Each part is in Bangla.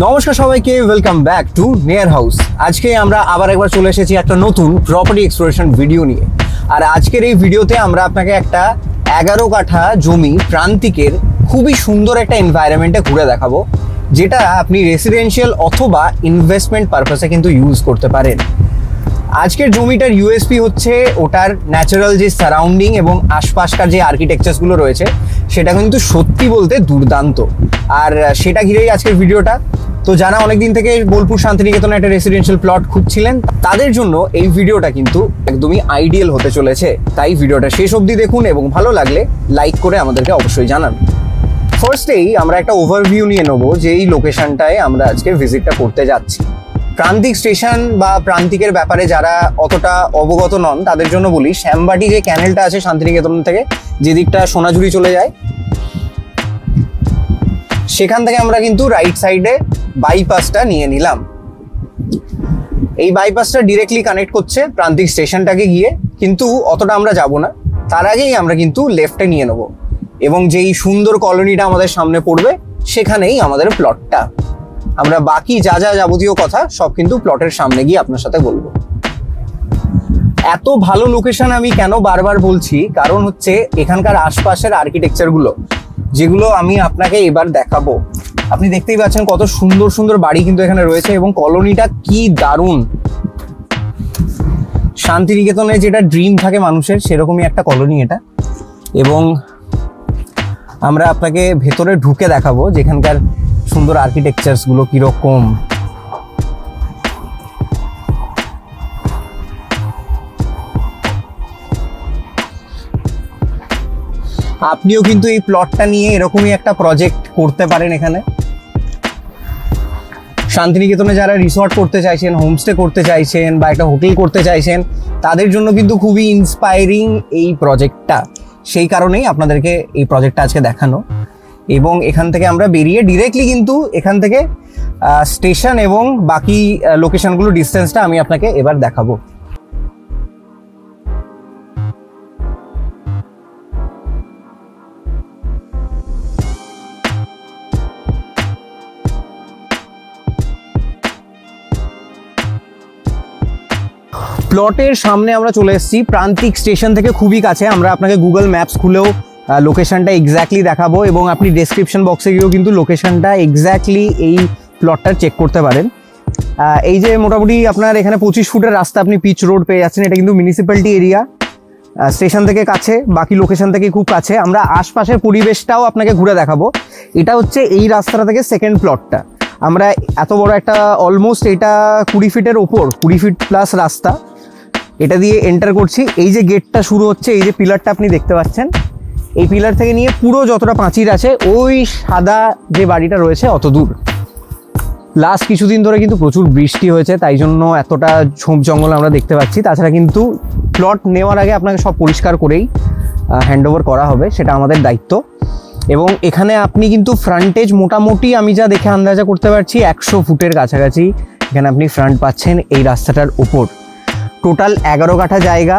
নমস্কার সবাইকে, ওয়েলকাম ব্যাক টু নেয়ার হাউস। আজকে আমরা আবার একবার চলে এসেছি একটা নতুন প্রপার্টি এক্সপ্লোরেশন ভিডিও নিয়ে। আর আজকের এই ভিডিওতে আমরা আপনাকে একটা 11 কাঠা জমি প্রান্তিকের খুবই সুন্দর একটা এনভায়রনমেন্টে ঘুরে দেখাবো, যেটা আপনি রেসিডেন্সিয়াল অথবা ইনভেস্টমেন্ট পারপাসে কিন্তু ইউজ করতে পারেন। আজকের জমিটার ইউএসপি হচ্ছে ওটার ন্যাচারাল যে সারাউন্ডিং এবং আশপাশকার যে আর্কিটেকচারসগুলো রয়েছে সেটা কিন্তু সত্যি বলতে দুর্দান্ত। আর সেটা ঘিরেই আজকের ভিডিওটা। তো যারা অনেকদিন থেকে বোলপুর শান্তিনিকেতনে একটা রেসিডেন্সিয়াল প্লট খুঁজছিলেন তাদের জন্য এই ভিডিওটা কিন্তু একদমই আইডিয়াল হতে চলেছে। তাই ভিডিওটা শেষ অবধি দেখুন এবং ভালো লাগলে লাইক করে আমাদেরকে অবশ্যই জানান। ফার্স্টেই আমরা একটা ওভারভিউ নিয়ে নেবো যে এই লোকেশনটায় আমরা আজকে ভিজিটটা করতে যাচ্ছি। প্রান্তিক স্টেশন বা প্রান্তিকের ব্যাপারে যারা অতটা অবগত নন তাদের জন্য বলি, শ্যামবাটি যে ক্যানেলটা আছে শান্তিনিকেতন থেকে যে দিকটা সোনাঝুরি চলে যায়, সেখান থেকে আমরা কিন্তু রাইট সাইডে বাইপাসটা নিয়ে নিলাম। এই বাইপাসটা ডিরেক্টলি কানেক্ট করছে প্রান্তিক স্টেশনটাকে গিয়ে, কিন্তু অতটা আমরা যাব না। তার আগেই আমরা কিন্তু লেফটে নিয়ে নেব এবং যেই সুন্দর কলোনিটা আমাদের সামনে পড়বে সেখানেই আমাদের প্লটটা। আমরা বাকি যা যা যাবতীয় কথা সব কিন্তু প্লটের সামনে গিয়ে আপনার সাথে বলবো। এত ভালো লোকেশন আমি কেন বারবার বলছি, কারণ হচ্ছে এখানকার আশপাশের আর্কিটেকচারগুলো যেগুলো আমি আপনাকে এবার দেখাবো। আপনি দেখতেই পাচ্ছেন কত সুন্দর সুন্দর বাড়ি কিন্তু এখানে রয়েছে এবং কলোনিটা কি দারুণ। শান্তিনিকেতনে যেটা ড্রিম থাকে মানুষের, সেরকমই একটা কলোনি এটা। এবং আমরা আপনাকে ভেতরে ঢুকে দেখাবো যেখানকার সুন্দর আর্কিটেকচারসগুলো কিরকম। আপনিও কিন্তু এই প্লটটা নিয়ে এরকমই একটা প্রজেক্ট করতে পারেন। এখানে শান্তিনিকেতনে যারা রিসর্ট করতে চাইছেন, হোমস্টে করতে চাইছেন বা একটা হোটেল করতে চাইছেন, তাদের জন্য কিন্তু খুবই ইন্সপায়ারিং এই প্রজেক্টটা। সেই কারণেই আপনাদেরকে এই প্রজেক্টটা আজকে দেখানো। এবং এখান থেকে আমরা বেরিয়ে ডিরেক্টলি কিন্তু এখান থেকে স্টেশন এবং বাকি লোকেশনগুলো ডিস্টেন্সটা আমি আপনাকে এবার দেখাবো। প্লটের সামনে আমরা চলে এসেছি, প্রান্তিক স্টেশন থেকে খুবই কাছে। আমরা আপনাকে গুগল ম্যাপস খুলেও লোকেশনটা এক্স্যাক্টলি দেখাবো এবং আপনি ডেসক্রিপশন বক্সে গিয়েও কিন্তু লোকেশনটা এক্স্যাক্টলি এই প্লটটার চেক করতে পারেন। এই যে মোটামুটি আপনার এখানে 25 ফুটের রাস্তা, আপনি পিচ রোড পেয়ে যাচ্ছেন। এটা কিন্তু মিউনিসিপ্যালিটি এরিয়া, স্টেশন থেকে কাছে, বাকি লোকেশন থেকে খুব কাছে। আমরা আশপাশের পরিবেশটাও আপনাকে ঘুরে দেখাবো। এটা হচ্ছে এই রাস্তাটা থেকে সেকেন্ড প্লটটা। আমরা এত বড় একটা অলমোস্ট এটা 20 ফিটের ওপর, 20 ফিট প্লাস রাস্তা, এটা দিয়ে এন্টার করছি। এই যে গেটটা শুরু হচ্ছে, এই যে পিলারটা আপনি দেখতে পাচ্ছেন, এই পিলার থেকে নিয়ে পুরো যতটা প্রাচীর আছে ওই সাদা যে বাড়িটা রয়েছে অত দূর। লাস্ট কিছুদিন ধরে কিন্তু প্রচুর বৃষ্টি হয়েছে, তাই জন্য এতটা ঝোপ জঙ্গল আমরা দেখতে পাচ্ছি। তাছাড়া কিন্তু প্লট নেওয়ার আগে আপনাকে সব পরিষ্কার করেই হ্যান্ডওভার করা হবে, সেটা আমাদের দায়িত্ব। এবং এখানে আপনি কিন্তু ফ্রন্টেজ মোটামুটি আমি যা দেখে আন্দাজা করতে পারছি 100 ফুটের কাছাকাছি এখানে আপনি ফ্রন্ট পাচ্ছেন এই রাস্তাটার ওপর। টোটাল 11 কাঠা জায়গা,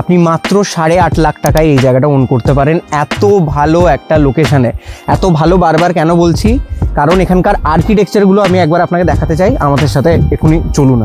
আপনি মাত্র 8.5 লাখ টাকায় এই জায়গাটা ওন করতে পারেন। এত ভালো একটা লোকেশনে, এত ভালো বারবার কেন বলছি, কারণ এখানকার আর্কিটেকচারগুলো আমি একবার আপনাকে দেখাতে চাই। আমাদের সাথে এখনই চলুন।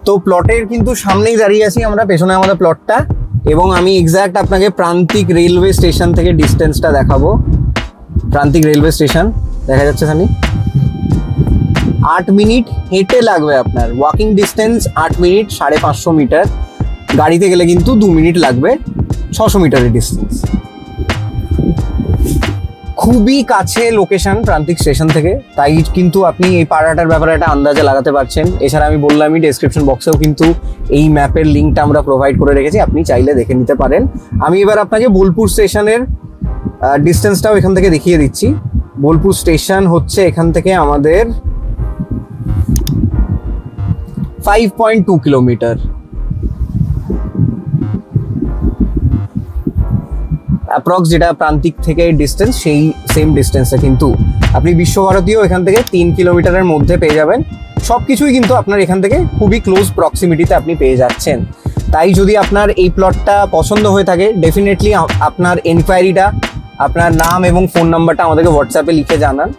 তো প্লটের কিন্তু সামনেই দাঁড়িয়ে আছি আমরা, পেছনে আমাদের প্লটটা। এবং আমি এক্স্যাক্ট আপনাকে প্রান্তিক রেলওয়ে স্টেশন থেকে ডিস্টেন্সটা দেখাবো। প্রান্তিক রেলওয়ে স্টেশন দেখা যাচ্ছে এখানে। 8 মিনিট হেঁটে লাগবে আপনার, ওয়াকিং ডিস্টেন্স 8 মিনিট, 550 মিটার। গাড়িতে গেলে কিন্তু 2 মিনিট লাগবে, 600 মিটারের ডিস্টেন্স। খুবই কাছে লোকেশন প্রান্তিক স্টেশন থেকে, তাই কিন্তু আপনি এই পাড়াটার ব্যাপারে একটা আন্দাজে লাগাতে পারছেন। এছাড়া আমি বললামই ডেসক্রিপশন বক্সেও কিন্তু এই ম্যাপের লিঙ্কটা আমরা প্রোভাইড করে রেখেছি, আপনি চাইলে দেখে নিতে পারেন। আমি এবার আপনাকে বোলপুর স্টেশনের ডিস্টেন্সটাও এখান থেকে দেখিয়ে দিচ্ছি। বোলপুর স্টেশন হচ্ছে এখান থেকে আমাদের 5.2 কিলোমিটার। অ্যাপ্রক্স যেটা প্রান্তিক থেকে ডিস্টেন্স, সেই সেম ডিস্টেন্সে কিন্তু আপনি বিশ্বভারতীও এখান থেকে 3 কিলোমিটারের মধ্যে পেয়ে যাবেন। সব কিছুই কিন্তু আপনার এখান থেকে খুবই ক্লোজ প্রক্সিমিটিতে আপনি পেয়ে যাচ্ছেন। তাই যদি আপনার এই প্লটটা পছন্দ হয়ে থাকে, ডেফিনেটলি আপনার এনকোয়ারিটা, আপনার নাম এবং ফোন নাম্বারটা আমাদেরকে হোয়াটসঅ্যাপে লিখে জানান।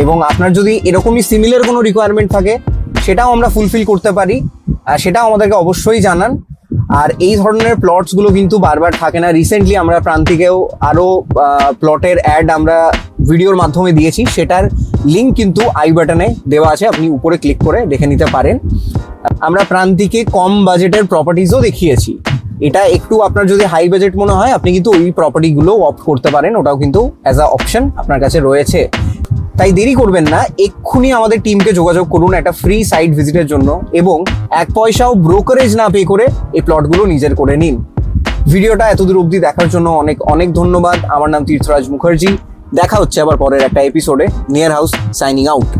এবং আপনার যদি এরকমই সিমিলার কোনো রিকোয়ারমেন্ট থাকে, সেটাও আমরা ফুলফিল করতে পারি, আর সেটাও আমাদেরকে অবশ্যই জানান। আর এই ধরনের প্লটসগুলো কিন্তু বারবার থাকে না। রিসেন্টলি আমরা প্রান্তিকেও আরও প্লটের অ্যাড আমরা ভিডিওর মাধ্যমে দিয়েছি, সেটার লিঙ্ক কিন্তু আই বাটনে দেওয়া আছে, আপনি উপরে ক্লিক করে দেখে নিতে পারেন। আমরা প্রান্তিকে কম বাজেটের প্রপার্টিজও দেখিয়েছি। এটা একটু আপনার যদি হাই বাজেট মনে হয়, আপনি কিন্তু ওই প্রপার্টিগুলো অপ্ট করতে পারেন, ওটাও কিন্তু অ্যাজ আ অপশন আপনার কাছে রয়েছে। তাই দেরি করবেন না, এক্ষুনি আমাদের টিমকে যোগাযোগ করুন একটা ফ্রি সাইট ভিজিটের জন্য, এবং 1 পয়সাও ব্রোকারেজ না পে করে এই প্লটগুলো নিজের করে নিন। ভিডিওটা এতদূর অবধি দেখার জন্য অনেক অনেক ধন্যবাদ। আমার নাম তীর্থরাজ মুখার্জি। দেখা হচ্ছে আবার পরের একটা এপিসোডে। Near house signing out.